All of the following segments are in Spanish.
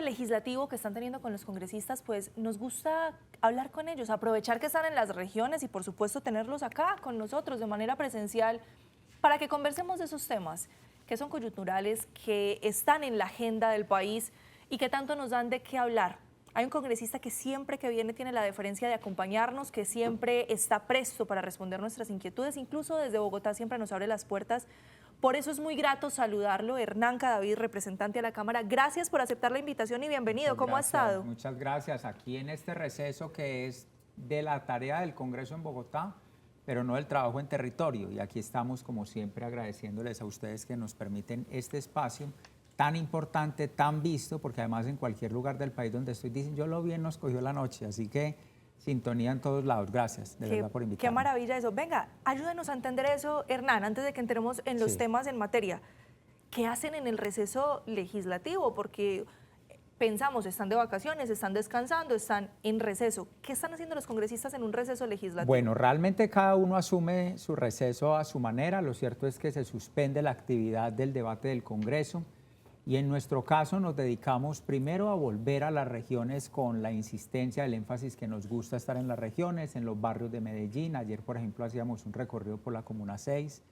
legislativo que están teniendo con los congresistas, pues nos gusta hablar con ellos, aprovechar que están en las regiones y por supuesto tenerlos acá con nosotros de manera presencial para que conversemos de esos temas que son coyunturales, que están en la agenda del país y que tanto nos dan de qué hablar. Hay un congresista que siempre que viene tiene la deferencia de acompañarnos, que siempre está presto para responder nuestras inquietudes, incluso desde Bogotá siempre nos abre las puertas. Por eso es muy grato saludarlo, Hernán Cadavid, representante de la Cámara. Gracias por aceptar la invitación y bienvenido. ¿Cómo ha estado? Muchas gracias. Aquí en este receso que es de la tarea del Congreso en Bogotá, pero no del trabajo en territorio. Y aquí estamos, como siempre, agradeciéndoles a ustedes que nos permiten este espacio tan importante, tan visto, porque además en cualquier lugar del país donde estoy dicen, yo lo vi, nos cogió la noche, así que sintonía en todos lados. Gracias, de verdad, por invitarme. Qué maravilla eso. Venga, ayúdenos a entender eso, Hernán, antes de que entremos en los temas en materia. ¿Qué hacen en el receso legislativo? Porque pensamos, están de vacaciones, están descansando, están en receso. ¿Qué están haciendo los congresistas en un receso legislativo? Bueno, realmente cada uno asume su receso a su manera. Lo cierto es que se suspende la actividad del debate del Congreso. Y en nuestro caso nos dedicamos primero a volver a las regiones con la insistencia, el énfasis que nos gusta estar en las regiones, en los barrios de Medellín. Ayer, por ejemplo, hacíamos un recorrido por la Comuna 6,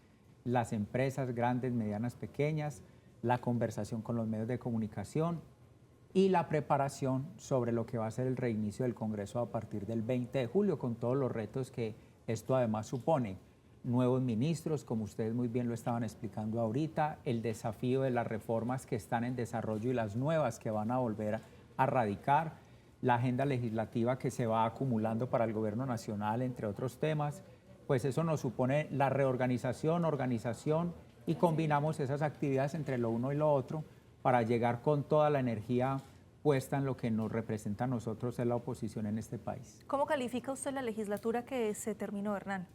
las empresas grandes, medianas, pequeñas, la conversación con los medios de comunicación y la preparación sobre lo que va a ser el reinicio del Congreso a partir del 20 de julio, con todos los retos que esto además supone. Nuevos ministros, como ustedes muy bien lo estaban explicando ahorita, el desafío de las reformas que están en desarrollo y las nuevas que van a volver a radicar, la agenda legislativa que se va acumulando para el gobierno nacional, entre otros temas, pues eso nos supone la reorganización, organización y combinamos esas actividades entre lo uno y lo otro para llegar con toda la energía puesta en lo que nos representa a nosotros en la oposición en este país. ¿Cómo califica usted la legislatura que se terminó, Hernán?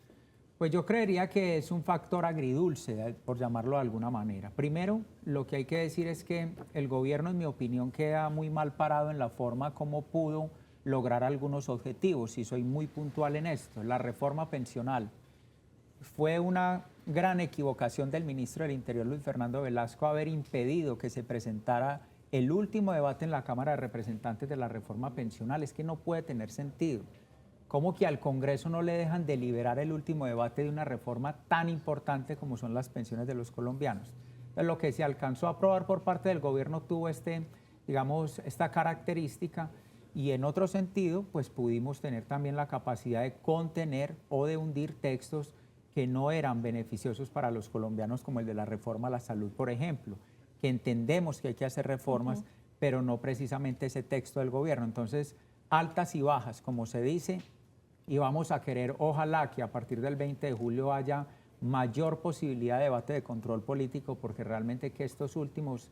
Pues yo creería que es un factor agridulce, por llamarlo de alguna manera. Primero, lo que hay que decir es que el gobierno, en mi opinión, queda muy mal parado en la forma como pudo lograr algunos objetivos, y soy muy puntual en esto. La reforma pensional fue una gran equivocación del ministro del Interior, Luis Fernando Velasco, haber impedido que se presentara el último debate en la Cámara de Representantes de la reforma pensional. Es que no puede tener sentido. ¿Cómo que al Congreso no le dejan deliberar el último debate de una reforma tan importante como son las pensiones de los colombianos? Entonces, lo que se alcanzó a aprobar por parte del gobierno tuvo esta característica, y en otro sentido, pues pudimos tener también la capacidad de contener o de hundir textos que no eran beneficiosos para los colombianos, como el de la reforma a la salud, por ejemplo, que entendemos que hay que hacer reformas, pero no precisamente ese texto del gobierno. Entonces, altas y bajas, como se dice, y vamos a querer, ojalá que a partir del 20 de julio haya mayor posibilidad de debate de control político, porque realmente que estos últimos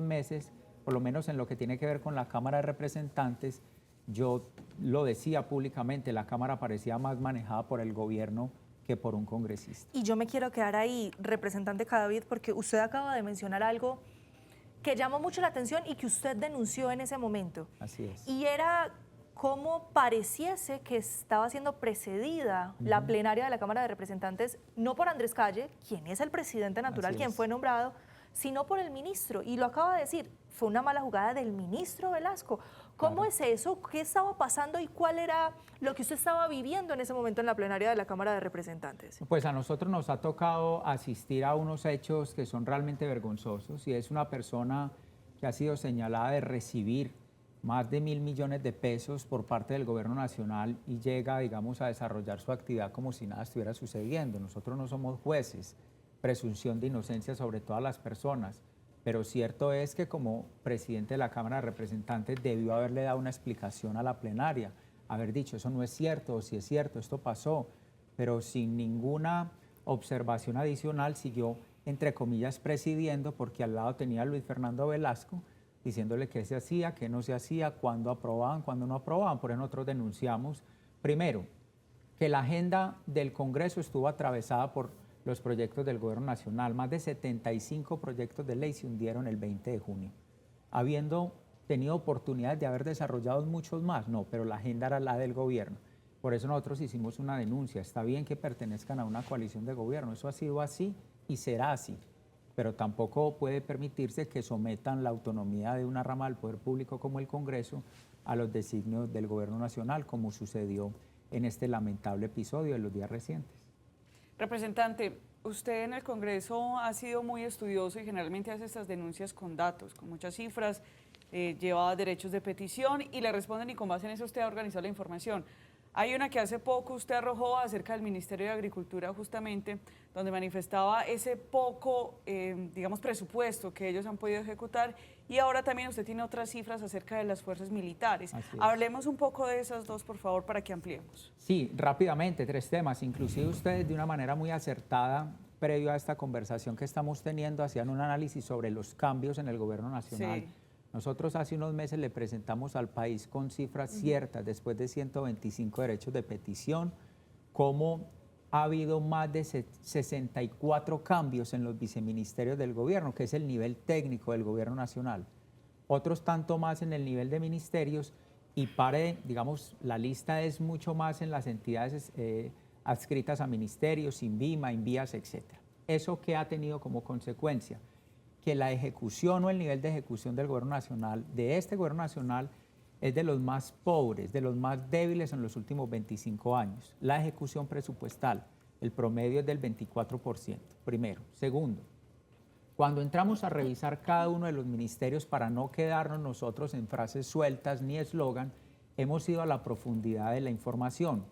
meses, por lo menos en lo que tiene que ver con la Cámara de Representantes, yo lo decía públicamente, la Cámara parecía más manejada por el gobierno que por un congresista. Y yo me quiero quedar ahí, representante Cadavid, porque usted acaba de mencionar algo que llamó mucho la atención y que usted denunció en ese momento. Así es. Y era cómo pareciese que estaba siendo precedida la plenaria de la Cámara de Representantes, no por Andrés Calle, quien es el presidente natural, quien fue nombrado, sino por el ministro. Y lo acaba de decir, fue una mala jugada del ministro Velasco. ¿Cómo es eso? ¿Qué estaba pasando y cuál era lo que usted estaba viviendo en ese momento en la plenaria de la Cámara de Representantes? Pues a nosotros nos ha tocado asistir a unos hechos que son realmente vergonzosos, y es una persona que ha sido señalada de recibir más de 1.000 millones de pesos por parte del gobierno nacional y llega, digamos, a desarrollar su actividad como si nada estuviera sucediendo. Nosotros no somos jueces, presunción de inocencia sobre todas las personas, pero cierto es que como presidente de la Cámara de Representantes debió haberle dado una explicación a la plenaria, haber dicho eso no es cierto, o si es cierto, esto pasó, pero sin ninguna observación adicional siguió, entre comillas, presidiendo, porque al lado tenía a Luis Fernando Velasco, diciéndole qué se hacía, qué no se hacía, cuándo aprobaban, cuándo no aprobaban. Por eso nosotros denunciamos, primero, que la agenda del Congreso estuvo atravesada por los proyectos del Gobierno Nacional. Más de 75 proyectos de ley se hundieron el 20 de junio, habiendo tenido oportunidades de haber desarrollado muchos más, no, pero la agenda era la del gobierno. Por eso nosotros hicimos una denuncia. Está bien que pertenezcan a una coalición de gobierno, eso ha sido así y será así. pero tampoco puede permitirse que sometan la autonomía de una rama del poder público como el Congreso a los designios del gobierno nacional, como sucedió en este lamentable episodio de los días recientes. Representante, usted en el Congreso ha sido muy estudioso y generalmente hace estas denuncias con datos, con muchas cifras, lleva derechos de petición y le responden y con base en eso usted ha organizado la información. Hay una que hace poco usted arrojó acerca del Ministerio de Agricultura justamente, donde manifestaba ese poco, digamos, presupuesto que ellos han podido ejecutar y ahora también usted tiene otras cifras acerca de las fuerzas militares. Hablemos un poco de esas dos, por favor, para que ampliemos. Sí, rápidamente, 3 temas. Inclusive ustedes de una manera muy acertada, previo a esta conversación que estamos teniendo, hacían un análisis sobre los cambios en el gobierno nacional. Sí. Nosotros hace unos meses le presentamos al país con cifras ciertas, después de 125 derechos de petición, cómo ha habido más de 64 cambios en los viceministerios del gobierno, que es el nivel técnico del gobierno nacional. Otros tanto más en el nivel de ministerios y digamos, la lista es mucho más en las entidades adscritas a ministerios, INVIMA, INVIAS, etc. ¿Eso qué ha tenido como consecuencia? Que la ejecución o el nivel de ejecución del gobierno nacional, de este gobierno nacional, es de los más pobres, de los más débiles en los últimos 25 años. La ejecución presupuestal, el promedio es del 24%, primero. Segundo, cuando entramos a revisar cada uno de los ministerios para no quedarnos nosotros en frases sueltas ni eslogan, hemos ido a la profundidad de la información.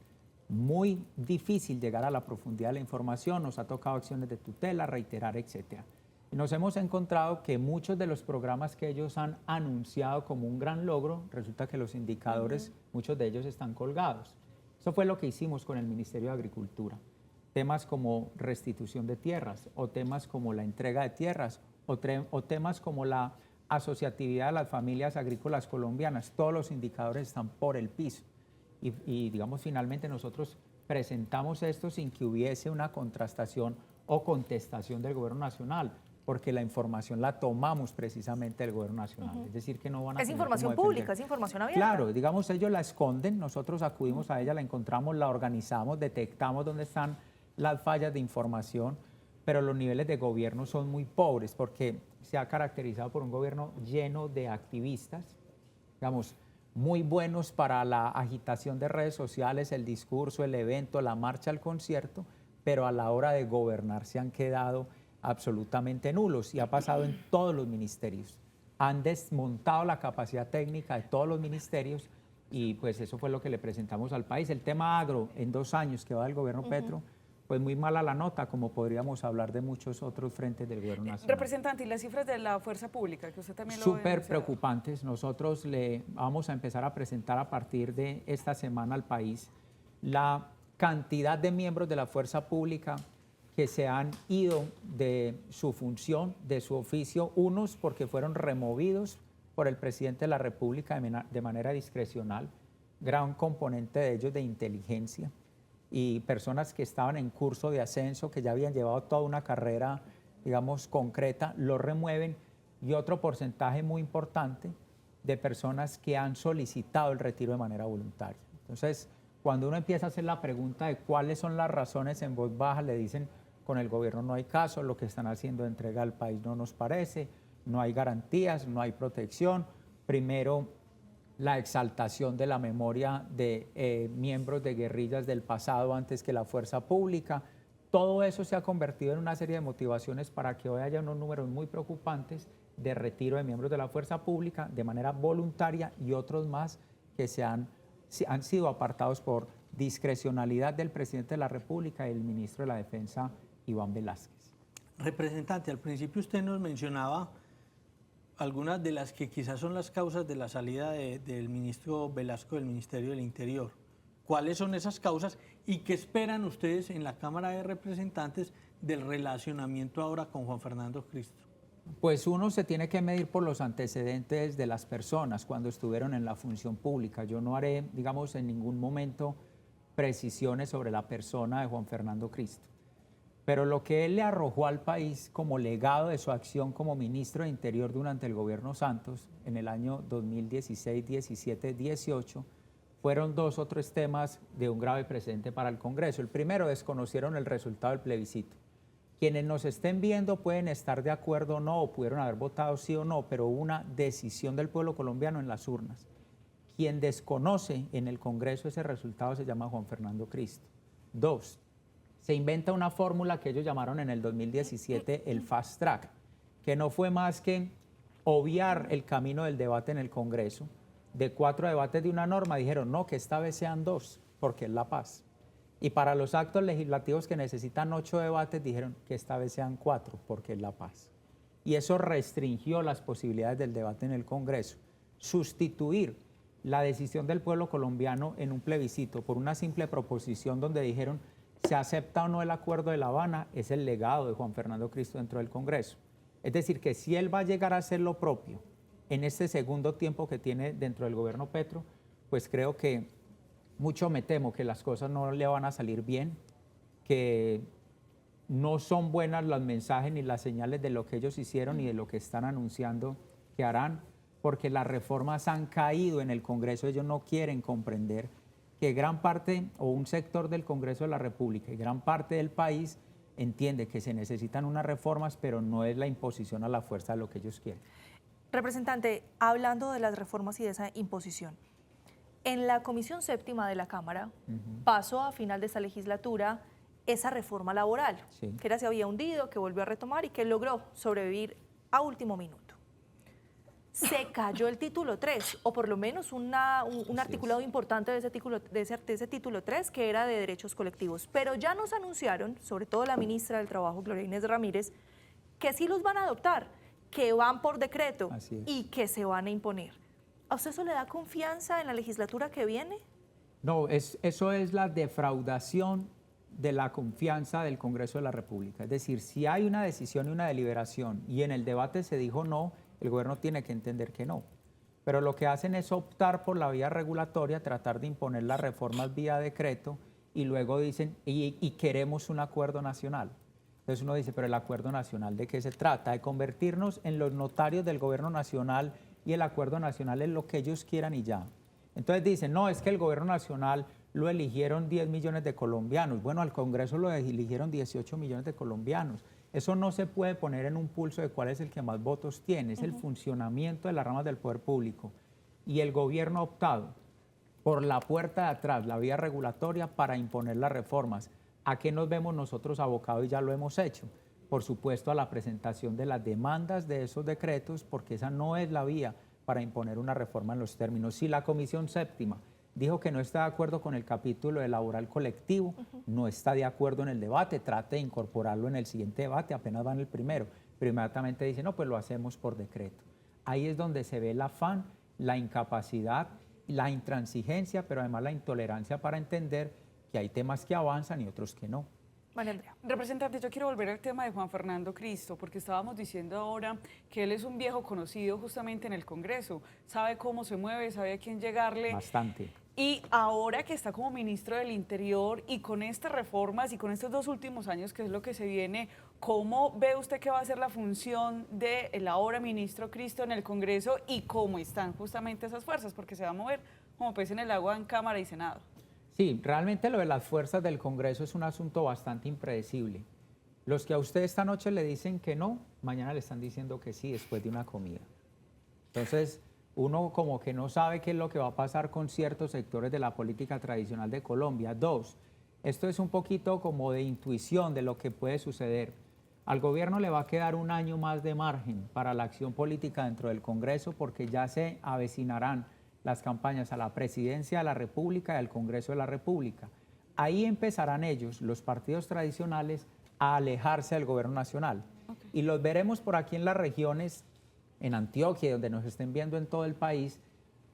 Muy difícil llegar a la profundidad de la información, nos ha tocado acciones de tutela, reiterar, etcétera. Nos hemos encontrado que muchos de los programas que ellos han anunciado como un gran logro, resulta que los indicadores, muchos de ellos están colgados. Eso fue lo que hicimos con el Ministerio de Agricultura. Temas como restitución de tierras, o temas como la entrega de tierras, o temas como la asociatividad de las familias agrícolas colombianas. Todos los indicadores están por el piso. Y digamos, finalmente nosotros presentamos esto sin que hubiese una contrastación o contestación del gobierno nacional, porque la información la tomamos precisamente del gobierno nacional. Es decir, que no van a Es tener información cómo defender. pública, es información abierta. Claro, digamos, ellos la esconden, nosotros acudimos a ella, la encontramos, la organizamos, detectamos dónde están las fallas de información, pero los niveles de gobierno son muy pobres porque se ha caracterizado por un gobierno lleno de activistas, digamos, muy buenos para la agitación de redes sociales, el discurso, el evento, la marcha, el concierto, pero a la hora de gobernar se han quedado absolutamente nulos y ha pasado en todos los ministerios. Han desmontado la capacidad técnica de todos los ministerios y pues eso fue lo que le presentamos al país. El tema agro, en 2 años que va del gobierno Petro, pues muy mala la nota, como podríamos hablar de muchos otros frentes del gobierno nacional. Representante, ¿y las cifras de la fuerza pública, que usted también lo Súper preocupantes. Nosotros le vamos a empezar a presentar a partir de esta semana al país la cantidad de miembros de la fuerza pública que se han ido de su función, de su oficio, unos porque fueron removidos por el presidente de la República de manera discrecional, gran componente de ellos de inteligencia, y personas que estaban en curso de ascenso, que ya habían llevado toda una carrera, digamos, concreta, lo remueven, y otro porcentaje muy importante de personas que han solicitado el retiro de manera voluntaria. Entonces, cuando uno empieza a hacer la pregunta de cuáles son las razones en voz baja, le dicen, con el gobierno no hay caso, lo que están haciendo de entrega al país no nos parece, no hay garantías, no hay protección. Primero, la exaltación de la memoria de miembros de guerrillas del pasado antes que la fuerza pública. Todo eso se ha convertido en una serie de motivaciones para que hoy haya unos números muy preocupantes de retiro de miembros de la fuerza pública de manera voluntaria y otros más que han sido apartados por discrecionalidad del presidente de la República y el ministro de la Defensa, Iván Velázquez. Representante, al principio usted nos mencionaba algunas de las que quizás son las causas de la salida del ministro Velasco del Ministerio del Interior. ¿Cuáles son esas causas y qué esperan ustedes en la Cámara de Representantes del relacionamiento ahora con Juan Fernando Cristo? Pues uno se tiene que medir por los antecedentes de las personas cuando estuvieron en la función pública. Yo no haré, digamos, en ningún momento precisiones sobre la persona de Juan Fernando Cristo. Pero lo que él le arrojó al país como legado de su acción como ministro de Interior durante el gobierno Santos en el año 2016, 17, 18, fueron 2 o 3 temas de un grave precedente para el Congreso. El primero, desconocieron el resultado del plebiscito. Quienes nos estén viendo pueden estar de acuerdo o no, o pudieron haber votado sí o no, pero hubo una decisión del pueblo colombiano en las urnas. Quien desconoce en el Congreso ese resultado se llama Juan Fernando Cristo. 2, se inventa una fórmula que ellos llamaron en el 2017 el fast track, que no fue más que obviar el camino del debate en el Congreso. De 4 debates de una norma dijeron no, que esta vez sean 2, porque es la paz. Y para los actos legislativos que necesitan 8 debates dijeron que esta vez sean 4, porque es la paz. Y eso restringió las posibilidades del debate en el Congreso. Sustituir la decisión del pueblo colombiano en un plebiscito por una simple proposición donde dijeron se acepta o no el acuerdo de La Habana es el legado de Juan Fernando Cristo dentro del Congreso. Es decir, que si él va a llegar a hacer lo propio en este segundo tiempo que tiene dentro del gobierno Petro, pues creo que mucho me temo que las cosas no le van a salir bien, que no son buenas los mensajes ni las señales de lo que ellos hicieron y de lo que están anunciando que harán, porque las reformas han caído en el Congreso. Ellos no quieren comprender que gran parte o un sector del Congreso de la República y gran parte del país entiende que se necesitan unas reformas, pero no es la imposición a la fuerza de lo que ellos quieren. Representante, hablando de las reformas y de esa imposición, en la Comisión Séptima de la Cámara pasó a final de esta legislatura esa reforma laboral, Sí. que era se había hundido, que volvió a retomar y que logró sobrevivir a último minuto. Se cayó el título 3, o por lo menos un articulado importante de ese título 3, que era de derechos colectivos. Pero ya nos anunciaron, sobre todo la ministra del Trabajo, Gloria Inés Ramírez, que sí los van a adoptar, que van por decreto y que se van a imponer. ¿A usted eso le da confianza en la legislatura que viene? No, eso es la defraudación de la confianza del Congreso de la República. Es decir, si hay una decisión y una deliberación y en el debate se dijo no, el gobierno tiene que entender que no. Pero lo que hacen es optar por la vía regulatoria, tratar de imponer las reformas vía decreto y luego dicen, y queremos un acuerdo nacional. Entonces uno dice, pero el acuerdo nacional, ¿de qué se trata? De convertirnos en los notarios del gobierno nacional y el acuerdo nacional es lo que ellos quieran y ya. Entonces dicen, no, es que el gobierno nacional lo eligieron 10 millones de colombianos. Bueno, al Congreso lo eligieron 18 millones de colombianos. Eso no se puede poner en un pulso de cuál es el que más votos tiene, es el funcionamiento de las ramas del poder público. Y el gobierno ha optado por la puerta de atrás, la vía regulatoria, para imponer las reformas. ¿A qué nos vemos nosotros abocados y ya lo hemos hecho? Por supuesto, a la presentación de las demandas de esos decretos, porque esa no es la vía para imponer una reforma en los términos. Si la Comisión Séptima dijo que no está de acuerdo con el capítulo de laboral colectivo, no está de acuerdo en el debate, trate de incorporarlo en el siguiente debate, apenas va en el primero, pero inmediatamente dice, no, pues lo hacemos por decreto. Ahí es donde se ve el afán, la incapacidad, la intransigencia, pero además la intolerancia para entender que hay temas que avanzan y otros que no. María Andrea. Representante, yo quiero volver al tema de Juan Fernando Cristo, porque estábamos diciendo ahora que él es un viejo conocido justamente en el Congreso, sabe cómo se mueve, sabe a quién llegarle. Bastante. Y ahora que está como ministro del Interior y con estas reformas y con estos 2 últimos años, que es lo que se viene, ¿cómo ve usted que va a ser la función del ahora ministro Cristo en el Congreso y cómo están justamente esas fuerzas? Porque se va a mover como pez en el agua en Cámara y Senado. Sí, realmente lo de las fuerzas del Congreso es un asunto bastante impredecible. Los que a usted esta noche le dicen que no, mañana le están diciendo que sí después de una comida. Entonces, uno como que no sabe qué es lo que va a pasar con ciertos sectores de la política tradicional de Colombia. 2, esto es un poquito como de intuición de lo que puede suceder. Al gobierno le va a quedar un año más de margen para la acción política dentro del Congreso porque ya se avecinarán las campañas a la Presidencia de la República y al Congreso de la República. Ahí empezarán ellos, los partidos tradicionales, a alejarse del gobierno nacional. Y los veremos por aquí en las regiones, en Antioquia, donde nos estén viendo en todo el país,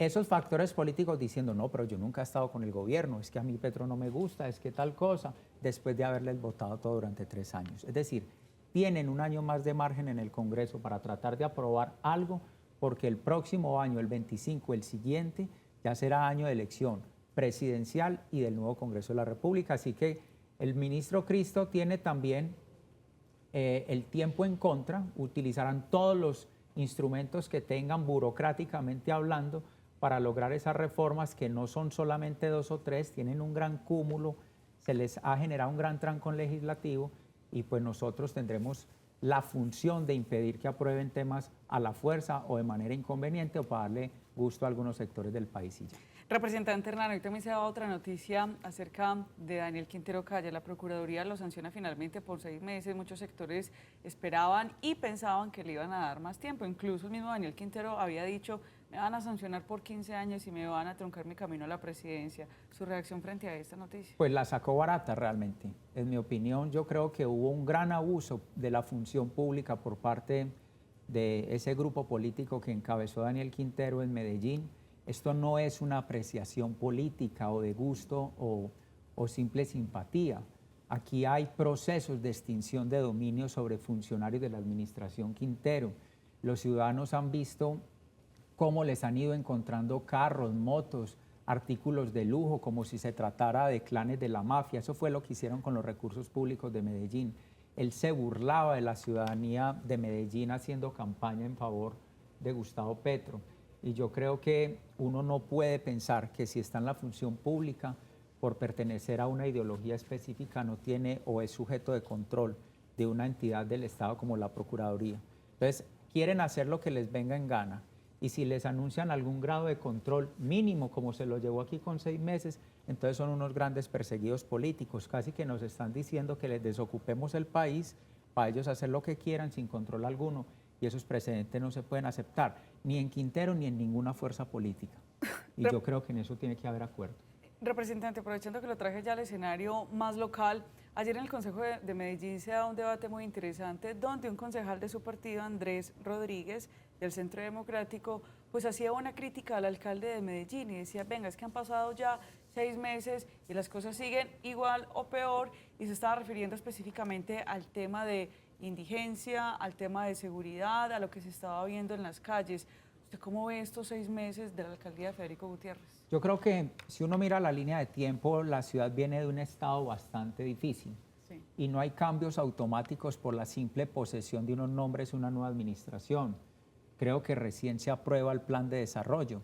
esos factores políticos diciendo, no, pero yo nunca he estado con el gobierno, es que a mí Petro no me gusta, es que tal cosa, después de haberles votado todo durante 3 años. Es decir, tienen un año más de margen en el Congreso para tratar de aprobar algo, porque el próximo año, el 25, el siguiente, ya será año de elección presidencial y del nuevo Congreso de la República. Así que el ministro Cristo tiene también el tiempo en contra, utilizarán todos los instrumentos que tengan burocráticamente hablando para lograr esas reformas que no son solamente 2 o 3, tienen un gran cúmulo, se les ha generado un gran trancón legislativo y pues nosotros tendremos la función de impedir que aprueben temas a la fuerza o de manera inconveniente o para darle gusto a algunos sectores del país y ya. Representante Hernán, hoy también se da otra noticia acerca de Daniel Quintero Calle. La Procuraduría lo sanciona finalmente por 6 meses. Muchos sectores esperaban y pensaban que le iban a dar más tiempo. Incluso el mismo Daniel Quintero había dicho, me van a sancionar por 15 años y me van a truncar mi camino a la presidencia. ¿Su reacción frente a esta noticia? Pues la sacó barata realmente. En mi opinión, yo creo que hubo un gran abuso de la función pública por parte de ese grupo político que encabezó Daniel Quintero en Medellín. Esto no es una apreciación política o de gusto o simple simpatía. Aquí hay procesos de extinción de dominio sobre funcionarios de la administración Quintero. Los ciudadanos han visto cómo les han ido encontrando carros, motos, artículos de lujo, como si se tratara de clanes de la mafia. Eso fue lo que hicieron con los recursos públicos de Medellín. Él se burlaba de la ciudadanía de Medellín haciendo campaña en favor de Gustavo Petro. Y yo creo que uno no puede pensar que si está en la función pública, por pertenecer a una ideología específica, no tiene o es sujeto de control de una entidad del Estado como la Procuraduría. Entonces, quieren hacer lo que les venga en gana. Y si les anuncian algún grado de control mínimo, como se lo llevó aquí con 6 meses, entonces son unos grandes perseguidos políticos. Casi que nos están diciendo que les desocupemos el país para ellos hacer lo que quieran sin control alguno. Y esos precedentes no se pueden aceptar, ni en Quintero ni en ninguna fuerza política. Y yo creo que en eso tiene que haber acuerdo. Representante, aprovechando que lo traje ya al escenario más local, ayer en el Consejo de Medellín se da un debate muy interesante donde un concejal de su partido, Andrés Rodríguez, del Centro Democrático, pues hacía una crítica al alcalde de Medellín y decía, venga, es que han pasado ya 6 meses y las cosas siguen igual o peor, y se estaba refiriendo específicamente al tema de indigencia, al tema de seguridad, a lo que se estaba viendo en las calles. ¿Usted cómo ve estos 6 meses de la alcaldía de Federico Gutiérrez? Yo creo que si uno mira la línea de tiempo, la ciudad viene de un estado bastante difícil. Sí. Y no hay cambios automáticos por la simple posesión de unos nombres, una nueva administración. Creo que recién se aprueba el plan de desarrollo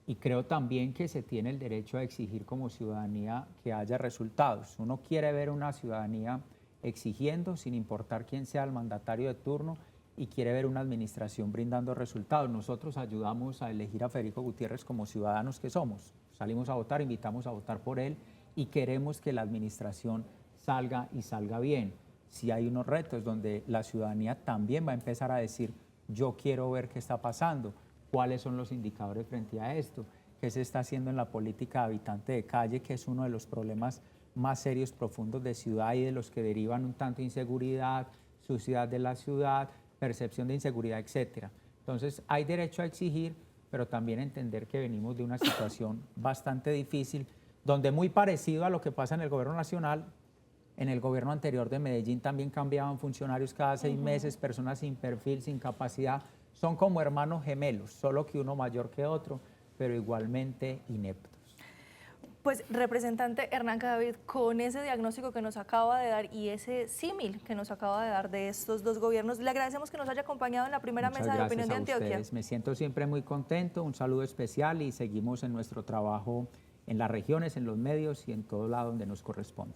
y creo también que se tiene el derecho a exigir como ciudadanía que haya resultados. Uno quiere ver una ciudadanía exigiendo, sin importar quién sea el mandatario de turno, y quiere ver una administración brindando resultados. Nosotros ayudamos a elegir a Federico Gutiérrez como ciudadanos que somos. Salimos a votar, invitamos a votar por él y queremos que la administración salga y salga bien. Si hay unos retos donde la ciudadanía también va a empezar a decir, yo quiero ver qué está pasando, cuáles son los indicadores frente a esto, qué se está haciendo en la política de habitante de calle, que es uno de los problemas más serios, profundos de ciudad y de los que derivan un tanto inseguridad, suciedad de la ciudad, percepción de inseguridad, etcétera. Entonces, hay derecho a exigir, pero también entender que venimos de una situación bastante difícil, donde muy parecido a lo que pasa en el gobierno nacional, en el gobierno anterior de Medellín también cambiaban funcionarios cada 6 meses, personas sin perfil, sin capacidad. Son como hermanos gemelos, solo que uno mayor que otro, pero igualmente ineptos. Pues, representante Hernán Cadavid, con ese diagnóstico que nos acaba de dar y ese símil que nos acaba de dar de estos dos gobiernos, le agradecemos que nos haya acompañado en la primera Muchas mesa de opinión de gracias a Antioquia. ustedes. Me siento siempre muy contento, un saludo especial y seguimos en nuestro trabajo en las regiones, en los medios y en todo lado donde nos corresponde.